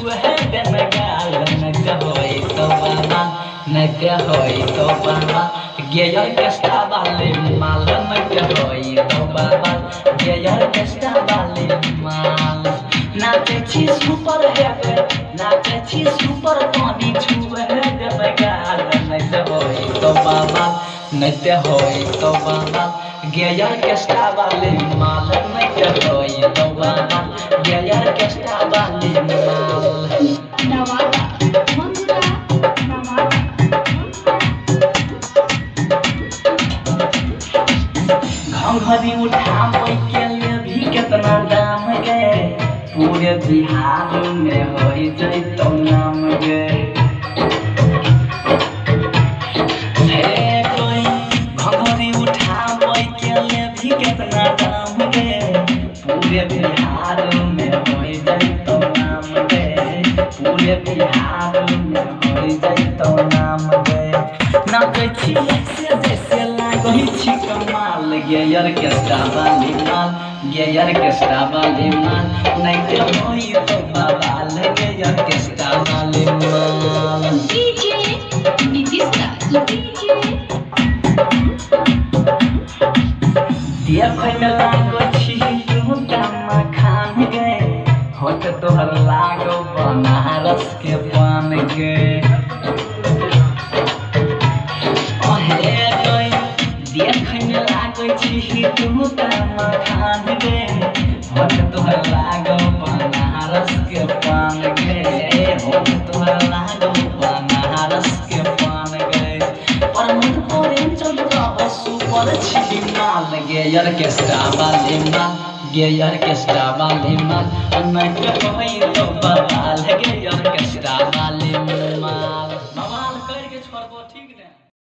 छुए देम गाल नच होई तो बाबा नच होई तो बाबा गेयर कष्टा वाले माल नच होई तो बाबा गेयर कष्टा वाले माल नाचे छी सुपर हेड नाचे छी सुपर पानी छुए देम गाल नच होई तो बाबा नच होई तो बाबा गेयर कष्टा वाले माल नच होई तो बाबा गेयर कष्टा वाले माल नवादा मंगुरा नवादा घंघरी उठावे के लिए भी कितना दाम गे पूरे बिहार में हो जैतो नाम गे कोई घंघरी उठावे के लिए भी कितना दाम गे पूरे बिहार में हो जैतो नाम गे पूरे बिहार में हो जैतो नाम गे नाचे छी से जैसे लागै छी कमाल गेयर केस्टा वाली माल गेयर केस्टा वाली माल नहीं होई तो बवाल गेयर केस्टा वाली माल डीजे नीतीश राज डीजे देखै में लागै छी तू दामा खान गे होठ तोहर लागो बनारस के पान गे देखै में लागै छी तू दामा खान गे होठ तोहर लागो बनारस के पान गे होठ तोहर लागो बनारस के पान गे पर मुझ पर चल सुपर छी माल गेयर केस्टा वाली माल गेयर केस्टा वाली माल नहीं होई तो बवाल गेयर केस्टा वाली माल